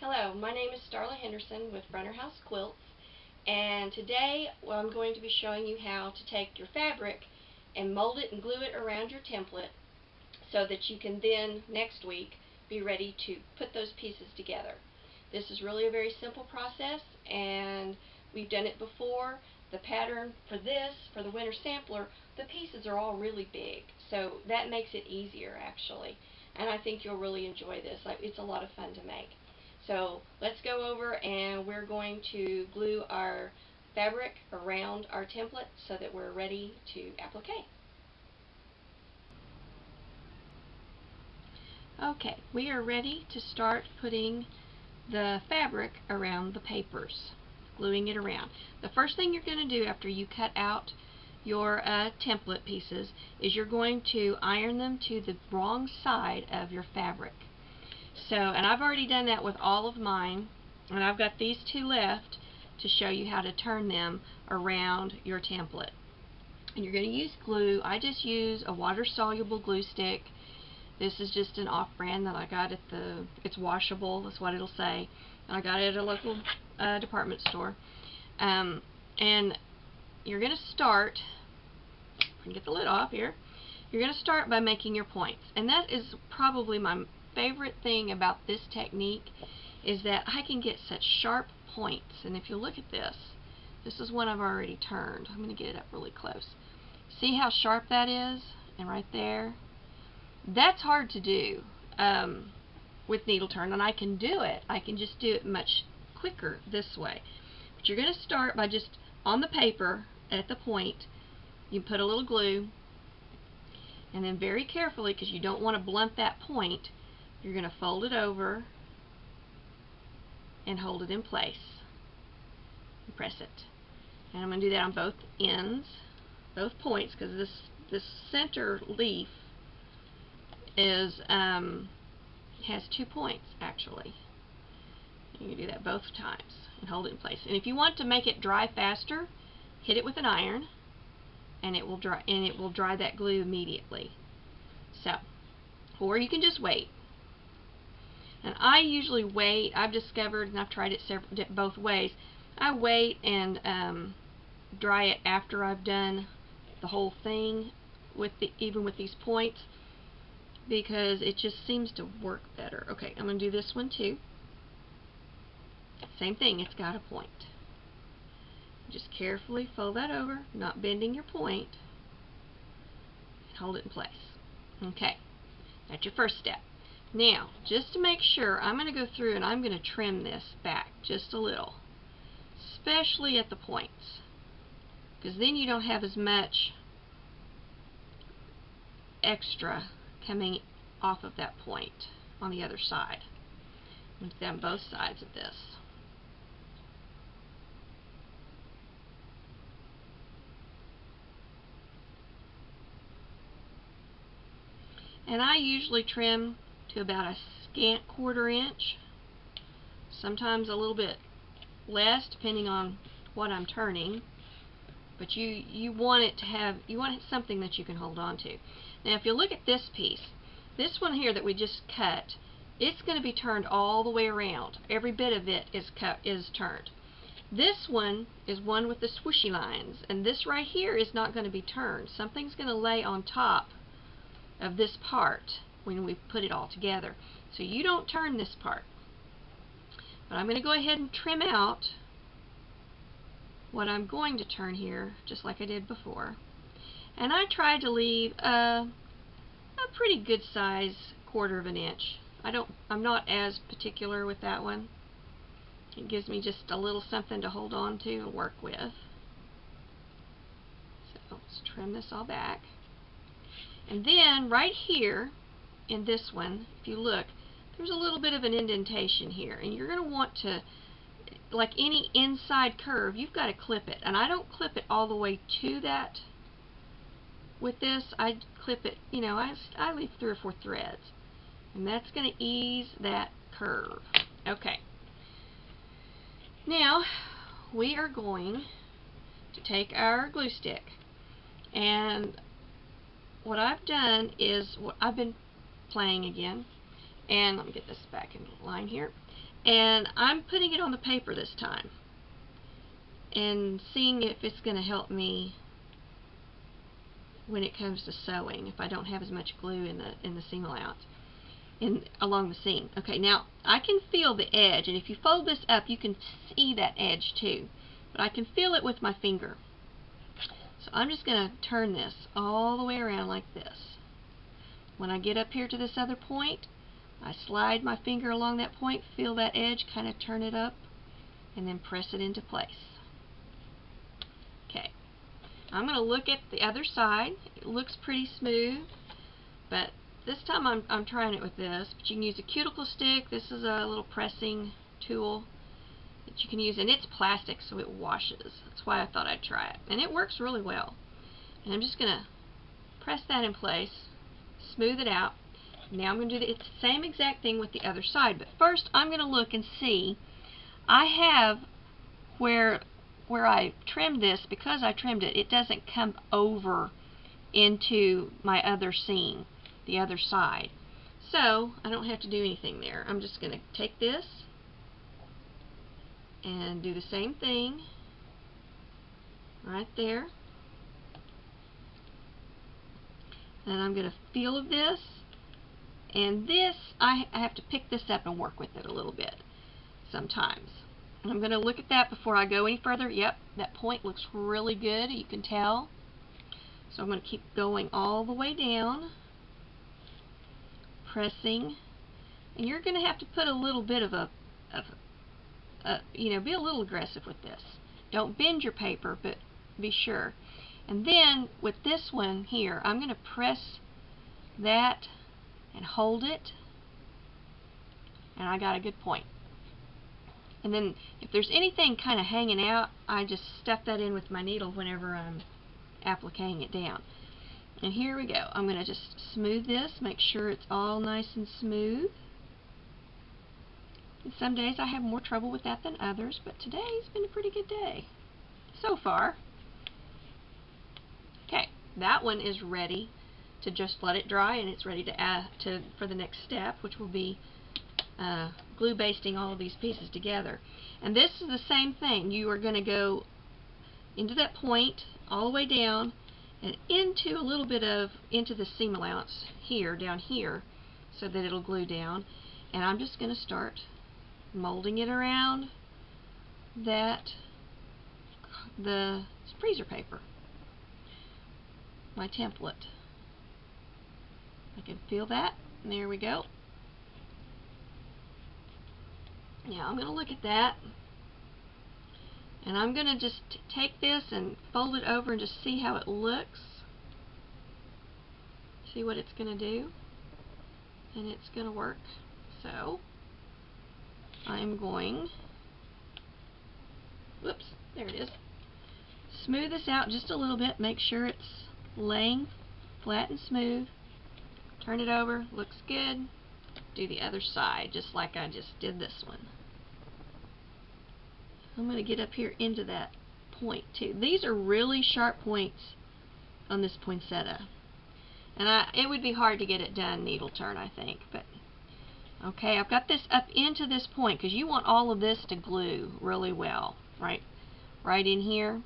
Hello, my name is Starla Henderson with Runner House Quilts, and today I'm going to be showing you how to take your fabric and mold it and glue it around your template so that you can then next week be ready to put those pieces together. This is really a very simple process, and we've done it before. The pattern for this, for the winter sampler, the pieces are all really big, so that makes it easier actually, and I think you'll really enjoy this. It's a lot of fun to make. So let's go over, and we're going to glue our fabric around our template so that we're ready to applique. Okay, we are ready to start putting the fabric around the papers, gluing it around. The first thing you're going to do after you cut out your template pieces is you're going to iron them to the wrong side of your fabric. So, and I've already done that with all of mine, and I've got these two left to show you how to turn them around your template. And you're going to use glue. I just use a water-soluble glue stick. This is just an off-brand that I got at it's washable, that's what it'll say. I got it at a local department store. And you're going to start, I can get the lid off here, you're going to start by making your points. And that is probably my favorite thing about this technique, is that I can get such sharp points. And if you look at this, this is one I've already turned. I'm going to get it up really close. See how sharp that is? And right there, that's hard to do with needle turn, and I can do it. I can just do it much quicker this way. But you're going to start by just on the paper at the point, you put a little glue, and then very carefully, because you don't want to blunt that point, you're going to fold it over and hold it in place and press it. And I'm going to do that on both ends, both points, because this center leaf is has 2 points actually. You can do that both times and hold it in place. And if you want to make it dry faster, hit it with an iron, and it will dry that glue immediately. So, or you can just wait. And I usually wait. I've discovered, and I've tried it both ways, I wait and dry it after I've done the whole thing, even with these points, because it just seems to work better. Okay, I'm going to do this one too. Same thing, it's got a point. Just carefully fold that over, not bending your point, and hold it in place. Okay, that's your first step. Now, just to make sure, I'm going to go through and I'm going to trim this back just a little, especially at the points, because then you don't have as much extra coming off of that point on the other side. I'm going to do that on both sides of this. And I usually trim to about a scant 1/4 inch, sometimes a little bit less depending on what I'm turning, but you want it to have, you want something that you can hold on to. Now if you look at this piece, this one here that we just cut, it's going to be turned all the way around. Every bit of it is turned. This one is one with the swooshy lines, and this right here is not going to be turned. Something's going to lay on top of this part when we put it all together. So you don't turn this part. But I'm going to go ahead and trim out what I'm going to turn here, just like I did before. And I tried to leave a pretty good size 1/4 inch. I'm not as particular with that one. It gives me just a little something to hold on to and work with. So let's trim this all back. And then right here in this one, if you look, there's a little bit of an indentation here, and you're going to want to, like any inside curve, you've got to clip it. And I don't clip it all the way to that. With this, I clip it, you know, I leave 3 or 4 threads, and that's going to ease that curve. Okay. Now we are going to take our glue stick, and what I've done is, I've been playing again, And let me get this back in line here. And I'm putting it on the paper this time and seeing if it's going to help me when it comes to sewing, if I don't have as much glue in the seam allowance along the seam. Okay, now I can feel the edge, and if you fold this up you can see that edge too, but I can feel it with my finger. So I'm just going to turn this all the way around like this. When I get up here to this other point, I slide my finger along that point, feel that edge, kind of turn it up, and then press it into place. Okay, I'm going to look at the other side. It looks pretty smooth, but this time I'm trying it with this. But you can use a cuticle stick. This is a little pressing tool that you can use, and it's plastic so it washes. That's why I thought I'd try it, and it works really well. And I'm just going to press that in place, smooth it out. Now I'm going to do it's the same exact thing with the other side, but first I'm going to look and see. I have where I trimmed this, because I trimmed it, it doesn't come over into my other seam, the other side. So I don't have to do anything there. I'm just going to take this and do the same thing right there. And I'm going to feel this, and this I have to pick this up and work with it a little bit sometimes. And I'm going to look at that before I go any further. Yep, that point looks really good, you can tell. So I'm going to keep going all the way down, pressing, and you're going to have to put a little bit of be a little aggressive with this. Don't bend your paper, but be sure. And then with this one here, I'm going to press that and hold it, and I got a good point. And then if there's anything kind of hanging out, I just stuff that in with my needle whenever I'm appliquing it down. And here we go. I'm going to just smooth this, make sure it's all nice and smooth. And some days I have more trouble with that than others, but today's been a pretty good day so far. Okay, that one is ready to just let it dry, and it's ready to add for the next step, which will be glue basting all of these pieces together. And this is the same thing. You are going to go into that point all the way down and into a little bit into the seam allowance here, down here, so that it'll glue down. And I'm just going to start molding it around the freezer paper, my template. I can feel that, and there we go. Now I'm going to look at that, and I'm going to just take this and fold it over and just see how it looks. See what it's going to do, and it's going to work. So I'm going, whoops, there it is. Smooth this out just a little bit, make sure it's laying flat and smooth. Turn it over, looks good. Do the other side just like I just did this one. I'm going to get up here into that point too. These are really sharp points on this poinsettia, and it would be hard to get it done needle turn, I think. But okay, I've got this up into this point because you want all of this to glue really well, right in here.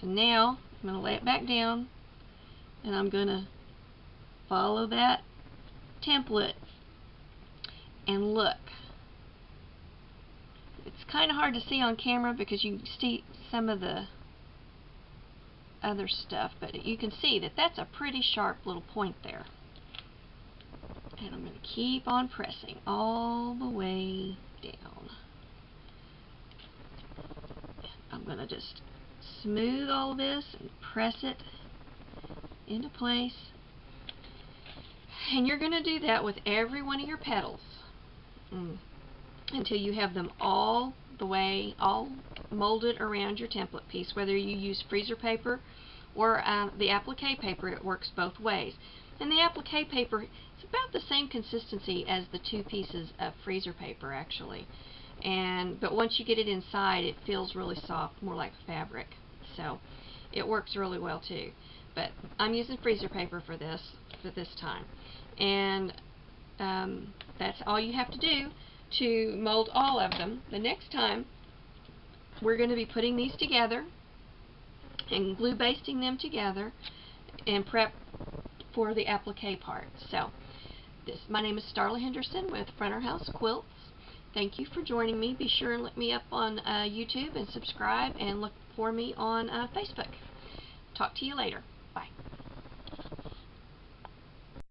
So now I'm going to lay it back down, and I'm going to follow that template and look. It's kind of hard to see on camera because you see some of the other stuff, but you can see that that's a pretty sharp little point there. And I'm going to keep on pressing all the way down. I'm going to just smooth all this and press it into place. And you're going to do that with every one of your petals until you have them all molded around your template piece. Whether you use freezer paper or the applique paper, it works both ways. And the applique paper is about the same consistency as the two pieces of freezer paper, actually. But once you get it inside, it feels really soft, more like fabric. So it works really well too. But I'm using freezer paper for this time. And That's all you have to do to mold all of them. The next time we're going to be putting these together and glue basting them together and prep for the applique part. So my name is Starla Henderson with Fronter House Quilts. Thank you for joining me. Be sure and look me up on YouTube and subscribe, and look for me on Facebook. Talk to you later.